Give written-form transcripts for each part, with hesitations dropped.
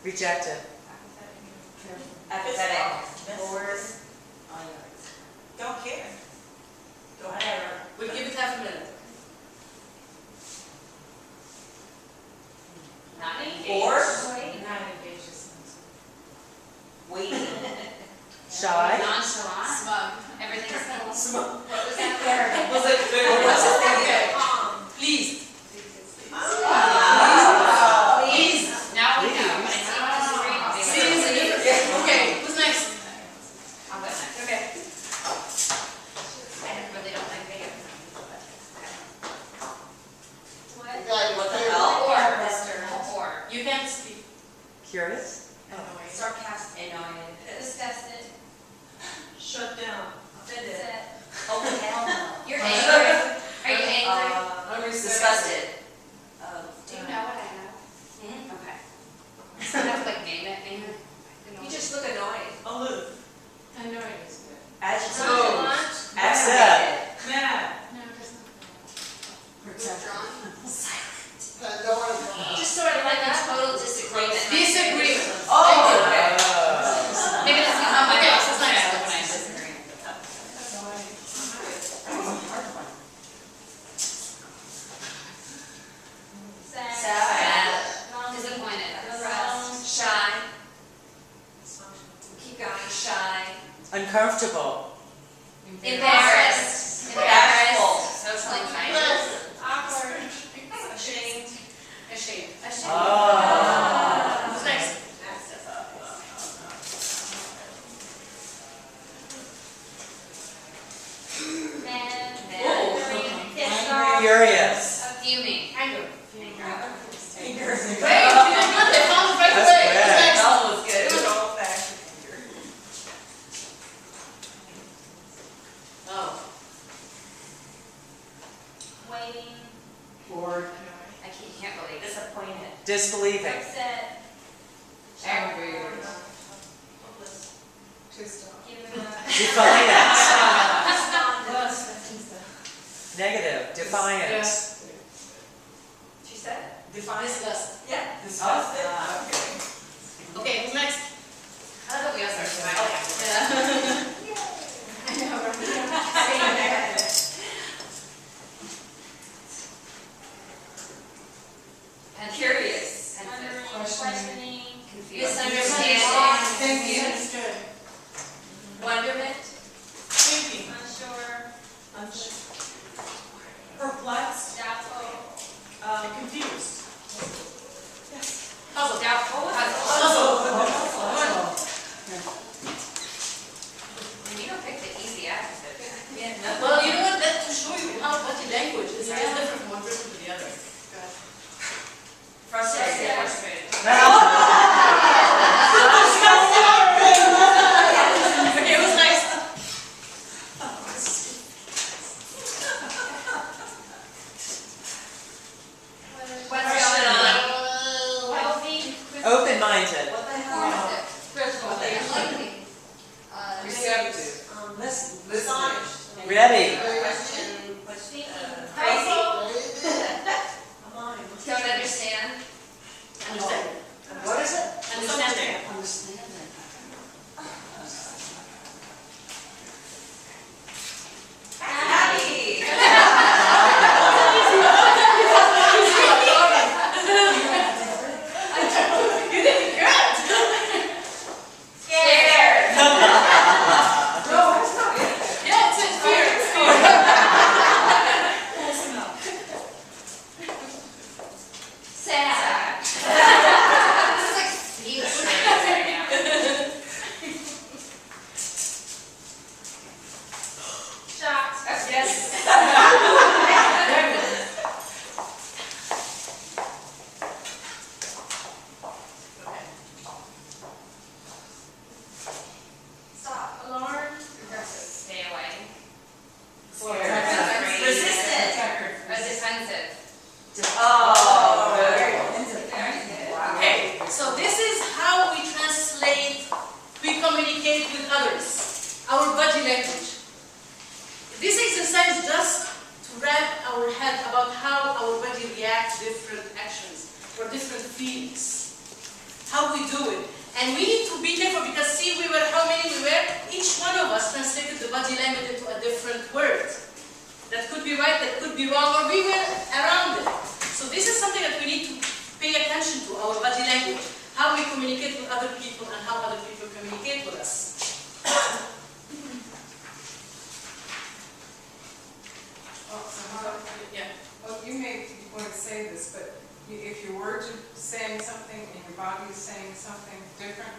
Rejected. Apathetic. Bored. Don't care. Whatever. We'll give it half a minute. Not engaged. Bored. Not engaged. Waiting. Shy. Nonchalant. Smug. Everything's Smug. What was that? Was it good? What's the thing? Okay. Calm. Please. Please. Now we know. When I see on the screen, I'll be like, Please. Okay, who's next? I'll go next. Okay. I really don't like makeup. What the hell? Or. You can't speak. Curious. Annoying. Sarcastic. Annoying. Disgusted. Shut down. Offended. Upset. Oh, hell no. You're angry. Are you angry? Disgusted. Do you know what I have? Mhm. Okay. So I have to like name it, maybe? You just look annoyed. Aloof. Annoying is good. Agitated. Nonchalant. Upset. Mad. No, there's Withdrawn. Just sort of like a total disagreement. Disagreement. Oh, okay. Maybe that's not my Okay, boss. so It's next. when I disagree. Sad. Sad. Non- Disappointed. Depressed. Shy. Keep going. Shy. Uncomfortable. Embarrassed. Bashful. Social anxiety. Awkward. Ashamed. Ashamed. Oh. Who's next? Man. Oh. Furious. Fuming. Anger. Anger. Wait, you didn't get the phone right That's away. quick. Who's next? That was good. Good old-fashioned anger. Oh. Waiting. Bored. I can't believe this. Disappointed. Disbelieving. Upset. Angry. Hopeless. Twist off. Giving up. Defiant. Despondent. Negative. Defiant. Yes. She said. Defiant. Disgust. Yeah. Disgusted. Okay. Okay, who's next? I love that we all start smiling. I know, right? Curious. Wondering. Questioning. Questioning. Confused. Thank you. Misunderstanding. Wonderment. Thinking. Unsure. Perplexed. Doubtful. Confused. Puzzle. Doubtful. And you don't pick the easy adjective. Yeah. Well, you know what? That's to show you how body language is different from one person to the other. Frustrated. Frustrated. Okay, who's next? What's going on? Healthy. Open-minded. What the hell? Critical. Receptive. Listen. Astonished. Ready. Question. Speaking. Crazy. Helpful. Come on. Don't understand. Understand. What is it? Understanding. Happy. You did good. Scared. No, it's not it. Yeah, it's fear. It's fear. Close enough. Sad. This is like speech right now. Shocked. Yes. Stop. Alarmed. Stay away. Scared. Resistant. Or defensive. Oh, Very good. Wow. Okay, so this is how we translate, we communicate with others, our body language. This exercise just to wrap our head about how our body reacts to different actions or different feelings. How we do And we need to be careful because see, we were, how many we were? Each one of us translated the body language into a different word. That could be right, that could be wrong, or we were around it. So this is something that we need to pay attention to, our body language, how we communicate with other people and how other people communicate with us. Yeah. Well, you may want to say this, but if your words are saying something and your body is saying something different,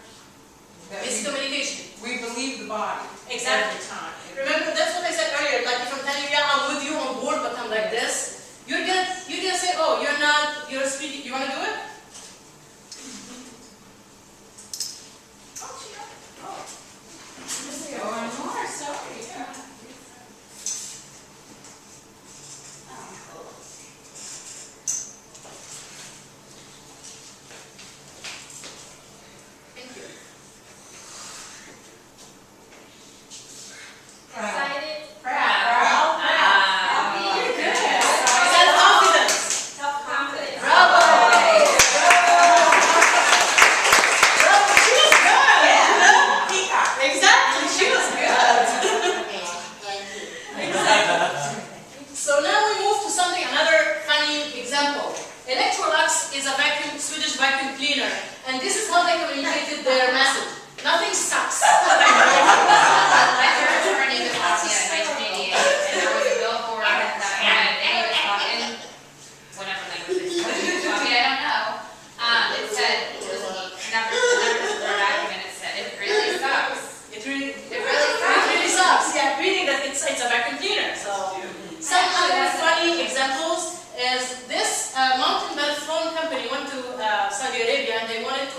that It's communication. we believe the body Exactly. every time. Remember, that's what I said earlier, like if I'm telling you, yeah, I'm with you on board, but I'm like this, you're gonna say, oh, you're not, you're speaking, you wanna do it? Oh, and more, sorry, yeah. Thank you. Excited. Proud. Happy. You're good. Self-confidence. Self-confidence. Bravo. Bravo, she was good. Yeah. Peacock. Exactly, she was good. Exactly. So now we move to something, another funny example. Electrolux is a Swedish vacuum cleaner, and this is how they communicated their message. Nothing sucks. My parents were in Yugoslavia in 1988, and there was a billboard that had in whatever language it was, Yugoslavia, I don't know. It said, it was never this word document, it said, it really sucks. It really It really sucks. sucks. Yeah, reading that it's a vacuum cleaner. So some other funny examples is this mountain belt phone company went to Saudi Arabia and they wanted to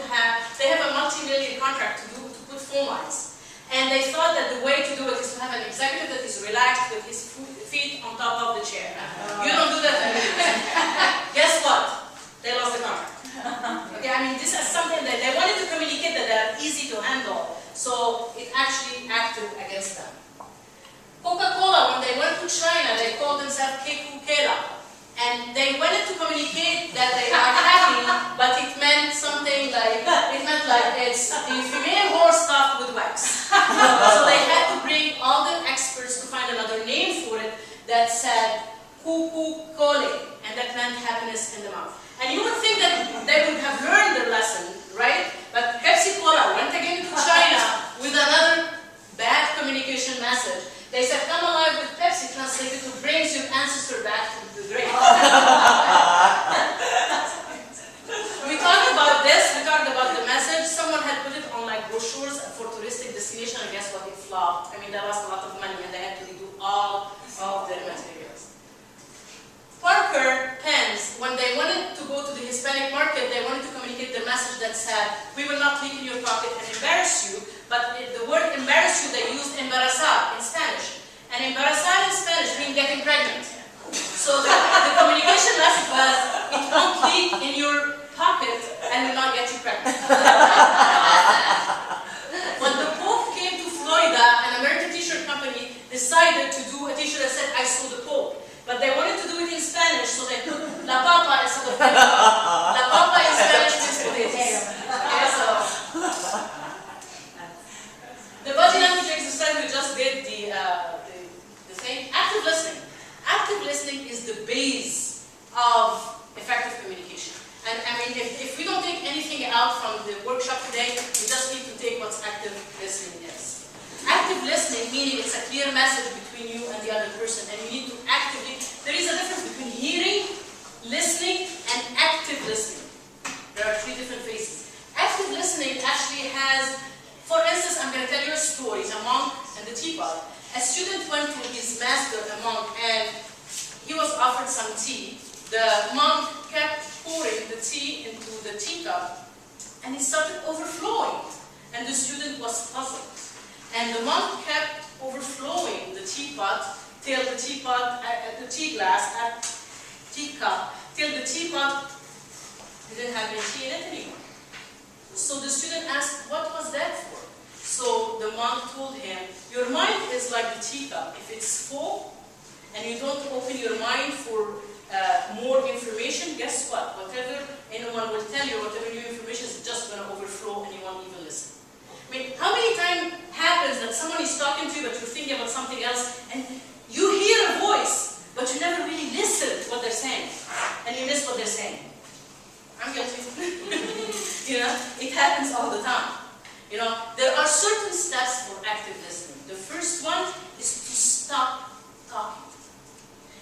they have a multi-million contract to put phone lines. And they thought that the way to do it is to have an executive that is relaxed with his feet on top of the chair. You don't do that in videos. Guess what? They lost the contract. Okay, I mean, this is something that they wanted to communicate that they are easy to handle. So it actually acted against them. Coca-Cola, when they went to China, they called themselves Coca-Cola. And they wanted to communicate that they are happy, but it meant something like, it's the female horse stuffed with wax. So they had to bring all the experts to find another name for it that said Coca-Cola, and that meant happiness in the mouth. And you would think that they would have learned their lesson, right? But Pepsi-Cola went again to China with another bad communication message. They said, come alive with Pepsi, translated to brings your ancestor back to the grave. We talked about this, we talked about the message. Someone had put it on like brochures for touristic destination, and guess what? It flopped. I mean, they lost a lot of money and they had to redo all of their materials. Parker pens, when they wanted to go to the Hispanic market, they wanted to communicate the message that said, we will not leak in your pocket and embarrass you, but the word embarrass you, they used embarazar in Spanish. And embarazar in Spanish means getting pregnant. So the communication message was, it won't leak in your pocket and will not get you pregnant. When the Pope came to Florida, an American t-shirt company decided to do a t-shirt that said, I saw the Pope. But they wanted to do it in Spanish, so they put La Papa instead of Papa. La Papa in Spanish means potatoes. Okay, so the body language exercise we just did, the thing, active listening. Active listening is the base of effective communication. And I mean, if we don't take anything out from the workshop today, we just need to take what active listening is. Active listening meaning it's a clear message between you and the other person, and you need to actively, there is a difference between hearing, listening, and active listening. There are three different phases. Active listening actually has, for instance, I'm going to tell you a story. It's a monk and the teapot. A student went to his master, a monk, and he was offered some tea. The monk kept pouring the tea into the teacup, and it started overflowing. And the student was puzzled. And the monk kept overflowing the teapot till the teapot, the tea glass, teacup, till the teapot didn't have any tea in it anymore. So the student asked, what was that for? So the monk told him, your mind is like the teacup. If it's full and you don't open your mind for more information, guess what? Whatever anyone will tell you, whatever new information is just going to overflow and you won't even How many times happens that someone is talking to you but you're thinking about something else and you hear a voice but you never really listen to what they're saying and you miss what they're saying? I'm guilty. You know, it happens all the time. You know, there are certain steps for active listening. The first one is to stop talking.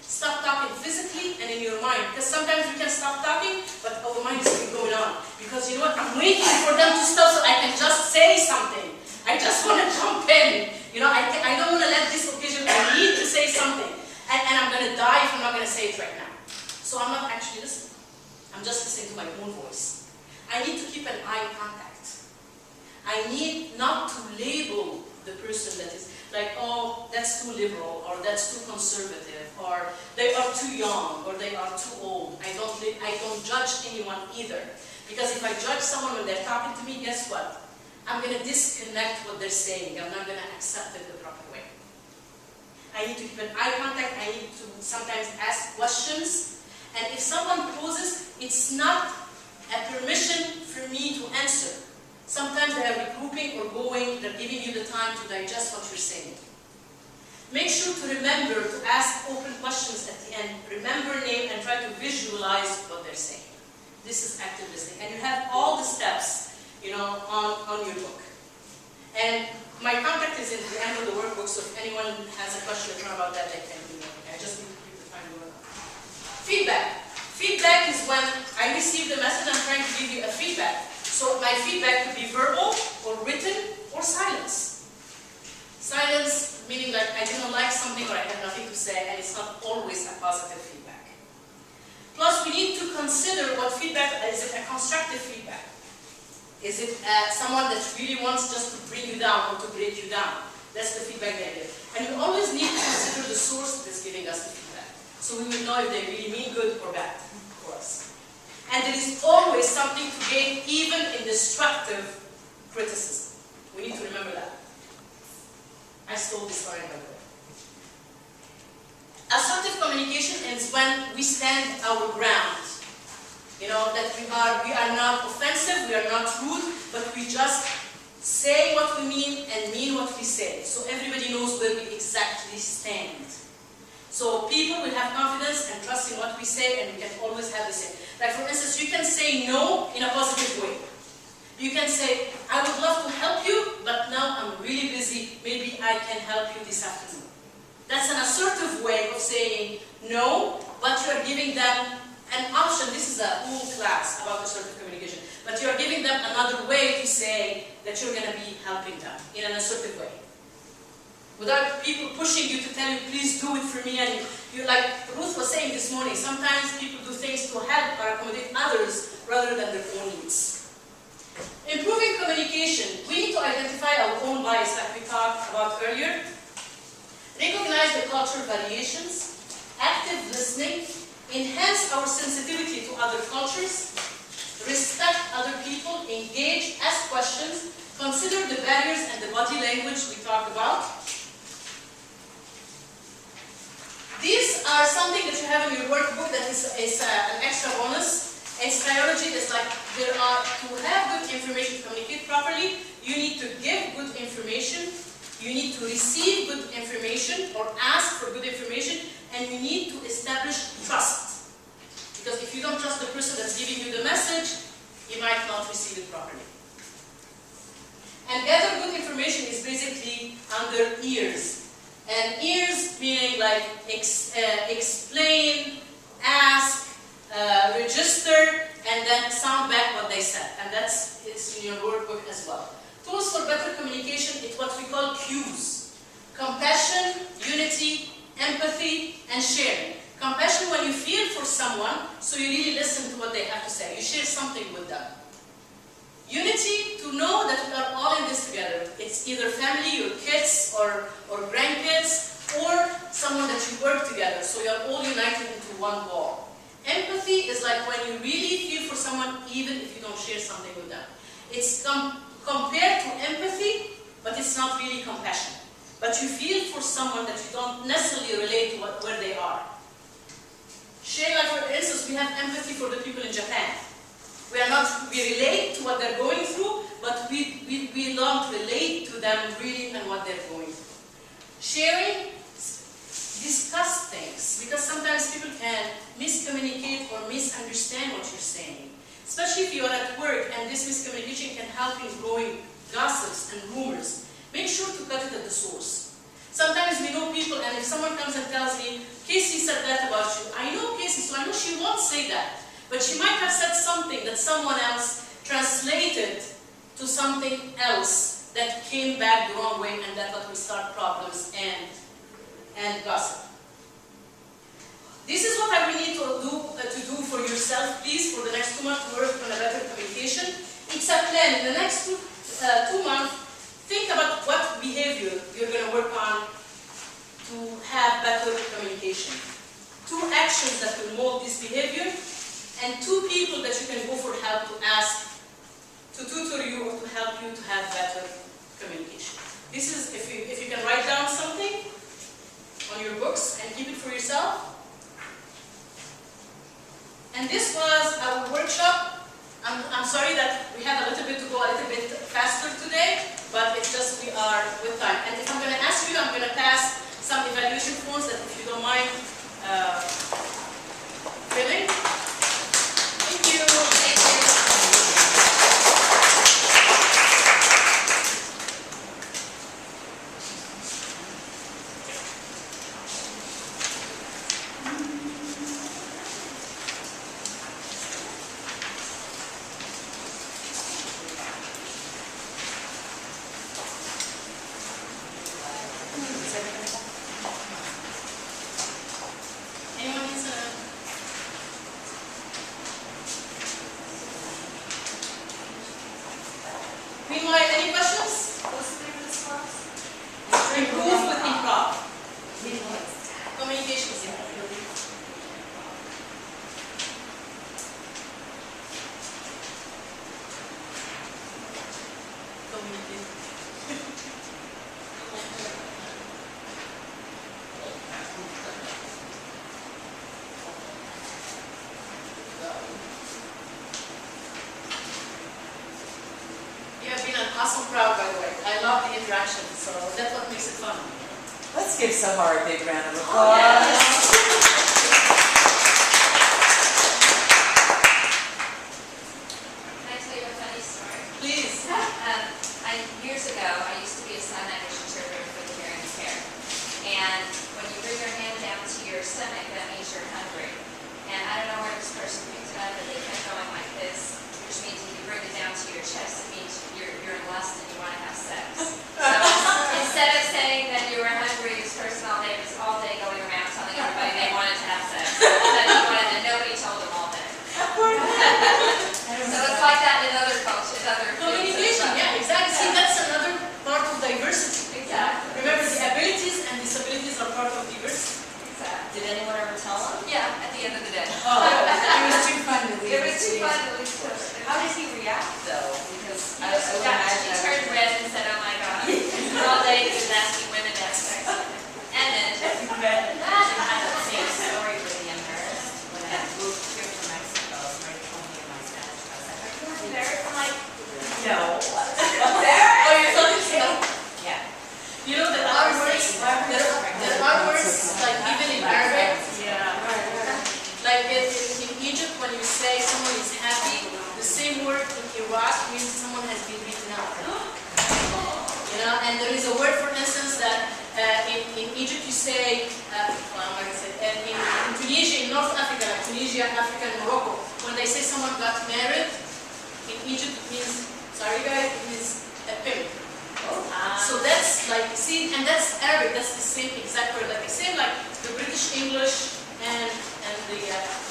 Stop talking physically and in your mind. Because sometimes we can stop talking, but our mind is still going on. Because you know what? I'm waiting for them to stop so I can just say something. I just want to jump in. You know, I don't want to let this occasion, I need to say something. And I'm going to die if I'm not going to say it right now. So I'm not actually listening. I'm just listening to my own voice. I need to keep an eye contact. I need not to label the person that is like, oh, that's too liberal, or that's too conservative, or they are too young, or they are too old. I don't judge anyone either. Because if I judge someone when they're talking to me, guess what? I'm going to disconnect what they're saying. I'm not going to accept it the proper way. I need to keep an eye contact. I need to sometimes ask questions. And if someone poses, it's not a permission for me to answer. Sometimes they are regrouping or going, they're giving you the time to digest what you're saying. Make sure to remember to ask open questions at the end. Remember name and try to visualize what they're saying. This is active listening. And you have all the steps, you know, on your book. And my contact is in the end of the workbook, so if anyone has a question about that, they can email me. I just need to keep the time going. Feedback. Feedback is when I receive the message, I'm trying to give you a feedback. So my feedback could be verbal, or written, or silence. Silence meaning like I didn't like something or I had nothing to say, and it's not always a positive feedback. Plus, we need to consider what feedback is. It a constructive feedback? Is it someone that really wants just to bring you down or to break you down? That's the feedback they give. And we always need to consider the source that is giving us the feedback, so we will know if they really mean good or bad for us. And there is always something to gain, even in destructive criticism. We need to remember that. I stole this line, by the way. Assertive communication is when we stand our ground. You know, that we are not offensive, we are not rude, but we just say what we mean and mean what we say. So everybody knows where we exactly stand. So people will have confidence and trust in what we say, and we can always have the same. Like for instance, you can say no in a positive way. You can say, I would love to help you, but now I'm really busy, maybe I can help you this afternoon. That's an assertive way of saying no, but you are giving them an option. This is a whole class about assertive communication. But you are giving them another way to say that you're going to be helping them in an assertive way. Without people pushing you to tell you, please do it for me. And you, like Ruth was saying this morning, sometimes people do things to help or accommodate others rather than their own needs. Improving communication. We need to identify our own bias, like we talked about earlier. Recognize the cultural variations. Active listening. Enhance our sensitivity to other cultures. Respect other people. Engage. Ask questions. Consider the barriers and the body language we talked about. These are something that you have in your workbook that is an extra bonus. In psychology, it's like to have good information to communicate properly, you need to give good information, you need to receive good information or ask for good information, and you need to establish trust. Because if you don't trust the person that's giving you the message, you might not receive it properly. And gather good information is basically under ears. And ears meaning like explain, ask, register, and then sound back what they said. And it's in your workbook as well. Tools for better communication is what we call cues. Compassion, unity, empathy, and sharing. Compassion when you feel for someone, so you really listen to what they have to say. You share something with them. Unity, to know that we are all in this together. It's either family, your kids, or grandkids, or someone that you work together, so you are all united into one goal. Empathy is like when you really feel for someone, even if you don't share something with them. It's compared to empathy, but it's not really compassion. But you feel for someone that you don't necessarily relate to where they are. Share, like for instance, we have empathy for the people in Japan. We relate to what they're going through, but but we don't relate to them really and what they're going through. Sharing, discuss things, because sometimes people can miscommunicate or misunderstand what you're saying. Especially if you're at work and this miscommunication can help in growing gossips and rumors. Make sure to cut it at the source. Sometimes we know people, and if someone comes and tells me, Casey said that about you, I know Casey, so I know she won't say that. But she might have said something that someone else translated to something else that came back the wrong way, and that's what will start problems and gossip. This is what I will need to do for yourself, please, for the next 2 months to work on a better communication. It's a plan. In the next 2 months, think about what behavior you're going to work on to have better communication. 2 actions that will mold this behavior, and 2 people that you can go for help to ask to tutor you or to help you to have better communication. This is, if you can write down something on your books and keep it for yourself. And this was our workshop. I'm sorry that we have a little bit to go a little bit faster today, but it's just we are with time. And if I'm going to ask you, I'm going to pass some evaluation forms that if you don't mind filling. Thank you. Thank you. Anyone needs a... Meanwhile, any questions? What's the name of this class? Improve with improv. Communication skills. You have been an awesome crowd, by the way. I love the interaction, so that's what makes it fun. Let's give Sahar a big round of applause. Oh, yes. Can I tell you a funny story? Please. Years ago, I used to be a sign language interpreter for the hearing impaired. And when you bring your hand down to your stomach, that means you're hungry. And I don't know where this person picked it up, but they kept going like this, which means if you bring it down to your chest, it means you're in lust and you want to have sex. So instead of saying that you were hungry, this person all day going around telling everybody they wanted to have sex. That he wanted, and nobody told them all day. So it's like that in other cultures, other Communication, yeah, exactly. See, that's another part of diversity. Exactly. Remember, the abilities and disabilities are part of diversity. Exactly. Did anyone ever tell them? Yeah, at the end of the day. Oh, It was too fun to leave. It was too fun to leave. How did he react though? Because I would She imagine. turned red and said, "Oh my God!" All day he was asking women to have sex with him. And then I had the same story really embarrassed when I moved here from Mexico. Somebody told me in my Spanish class, like, "Are you embarrassed?" I'm like, "No." Oh, you thought it's no? Yeah. You know, there are words, like even in Arabic, like in Egypt, when you say someone is happy, the same word in Iraq means someone has been beaten up. You know, and there is a word, for instance, that in Egypt you say, in Tunisia, in North Africa, like Tunisia, Africa, and Morocco, when they say someone got married, in Egypt it means, sorry guys, it means a pimp. So that's like, see, and that's Arabic, that's the same exact word. Like the same like the British English and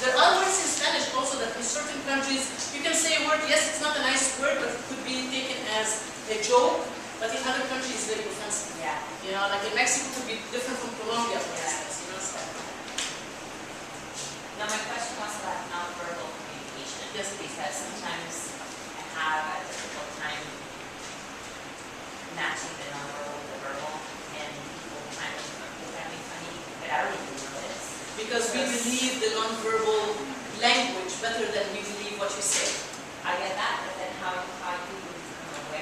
there are other words in Spanish also that in certain countries you can say a word, yes, it's not a nice word, but it could be taken as a joke, but in other countries it's very offensive. Yeah. You know, like in Mexico it could be different from Colombia, for instance, you know, so. Now my question was about nonverbal communication. Yes, please. Because sometimes I have a difficult time matching the nonverbal with the verbal, and people kind of look at me funny, but I don't even notice. Because we believe the nonverbal language better than we believe what you say. I get that, but then how you become aware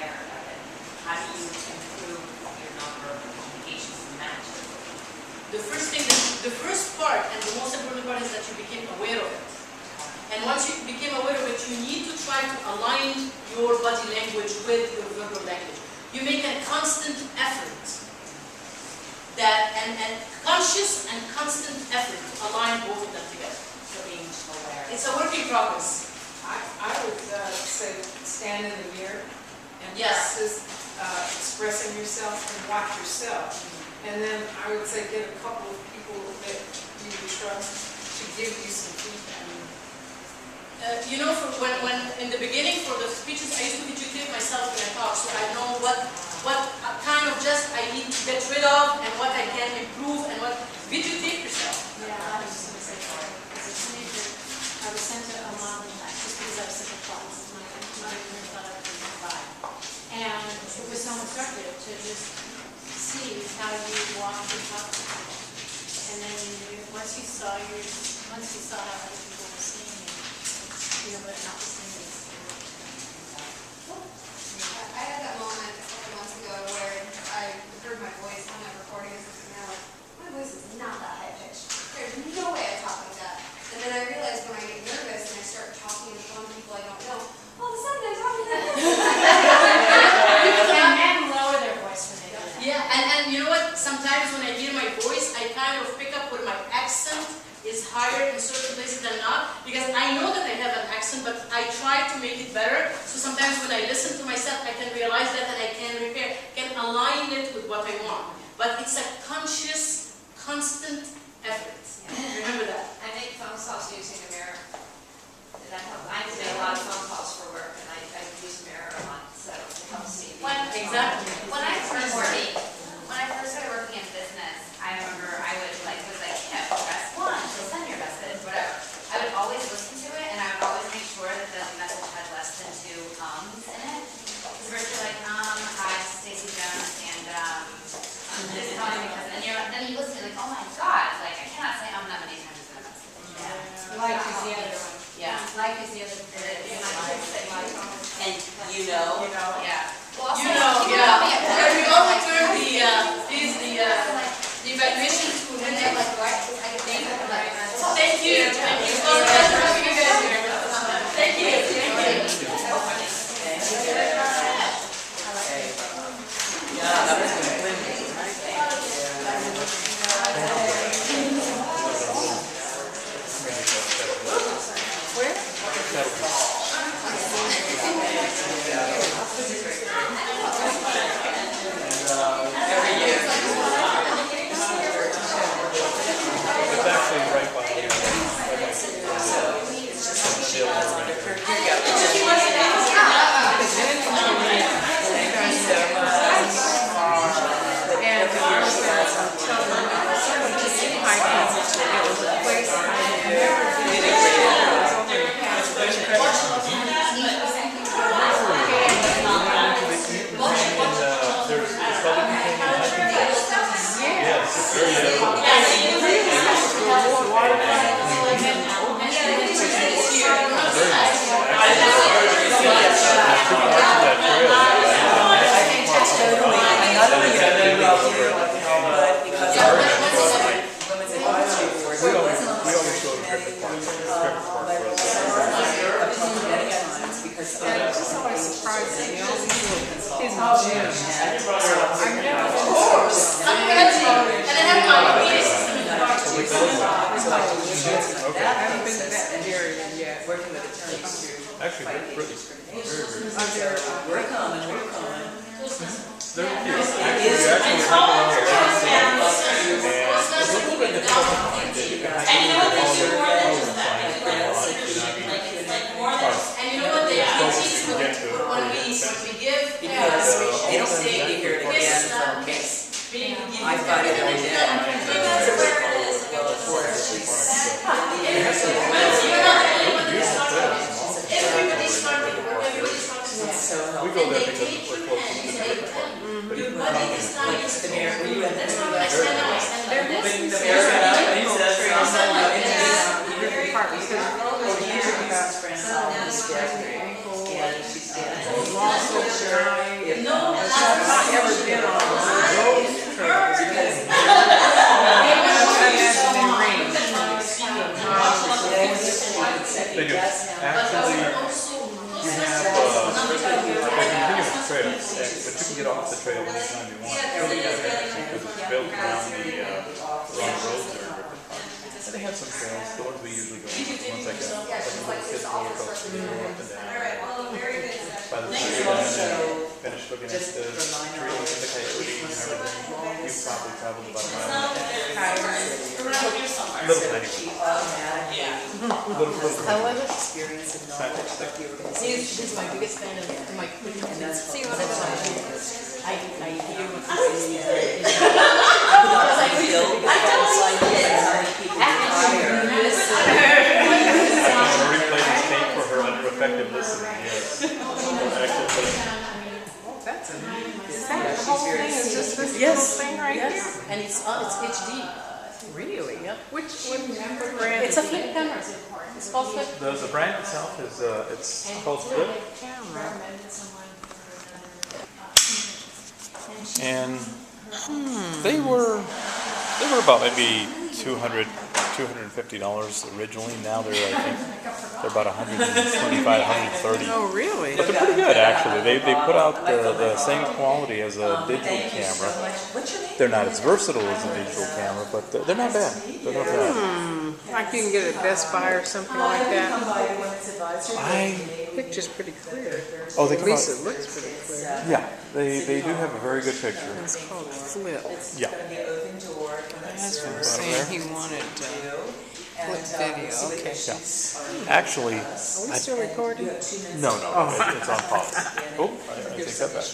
the first part and the most important part is that you became aware of it. And once you became aware of it, you need to try to align your body language with your verbal language. You make a constant effort and conscious and constant effort to align both of them together. So being aware. It's a work in progress. I would say stand in the mirror and Yes. practice expressing yourself and watch yourself. And then I would say get a couple of people that you trust to give you some feedback. You know, when in the beginning for the speeches, I used to videotape myself when I talk, so I know what kind of just I need to get rid of and what I can improve and what videotape yourself. Yeah, I was just going to say, as a teenager, I was sent to a modeling class just because I was such a class. My mother never thought I would survive. And it was so instructive to just see how you walk and talk to people. And then once you saw how other people were seeing you, you know, but not the same as I had that moment a couple months ago where I heard my voice on a recording and I'm like, my voice is not that high pitched. There's no way I talk like that. And then I realized when I get nervous and I start talking in front of people I don't know, all of a sudden I'm talking like this. And men lower their voice when they do that. Yeah, and you know what? Sometimes when I hear my voice, I kind of pick up where my accent is higher in certain places than not, because I know that I have an accent, but I try to make it better. So sometimes when I listen to myself, I can realize that and I can repair, can align it with what I want. But it's a conscious, constant effort. Remember that. I make phone calls using a mirror. And that helps. I make a lot of phone calls for work and I use a mirror a lot, so it helps me. Exactly. When I first started working in business, I remember I would was like, you know, press one to send your message, whatever. I would always listen to it and I would always make sure that the message had less than 2 ums in it. Because we're still like, hi, Stacey Jones, and this is calling because, and then you listen to like, oh my God, like I cannot say that many times in a message. Yeah. Like is the other one. Yeah. Like is the other one. And you know. Yeah. Well, also, You know, people yeah. call me a And we all return the evaluation to when they're like, what? I can think of like, Thank you. Thank you. Well, that's what you guys here. Thank you. Yeah, that was good. Every year. It's actually right by here. She was on her career. Here you go. Working with attorneys to Actually, fight they're pretty. discrimination. Very, We're coming. They're cute. Actually, help around the last and it's a little bit difficult to find it. You can have to do all the find it a lot, And you know what they teach when we give Because they don't say you hear it again from case. I fight it every day. Everybody's talking. So we go there because we're close to the different department. But Your even body is not used to it. That's not like Very stand up, nice. stand like But this. the mayor got up and he says, No, They do. but Actually, our also you have continuous trails, but you can get off the trail anytime you want. It's really kind of interesting because it's built around the roads there. And they have some trails, the ones we usually go on. Once I get little kids go across the road up and down. By the time you're done and finish looking at the trees and the coyotes and everything, you've probably traveled about a mile. Little tiny one. Little Experience and knowledge of the organization. He's my biggest fan of my And that's See what what that's I'm why I hear what I you say. feel like people hire. I want to replay this tape for her under effective listening, yes. Actually, That's a Is that the whole thing is just this little Yes, thing right here? yes, and it's HD. Really? Yep. Which brand? It's a flip camera. It's called flip. the brand itself is, it's called Flip. And they were about maybe $250 originally. Now they're, I think, they're about $125, $130. Oh, really? But they're pretty good, actually. They put out the same quality as a digital camera. What's your name? They're not as versatile as a digital camera, but they're not bad. They're not bad. Like you can get it at Best Buy or something like that. Picture's pretty clear. Oh, they At come least out. it looks pretty clear. Yeah, they do have a very good picture. It's called Flip. Yeah. My husband was saying he wanted flip video. Okay. Yeah. Actually, Are we still recording? no, it's on pause. Oh, I take that back.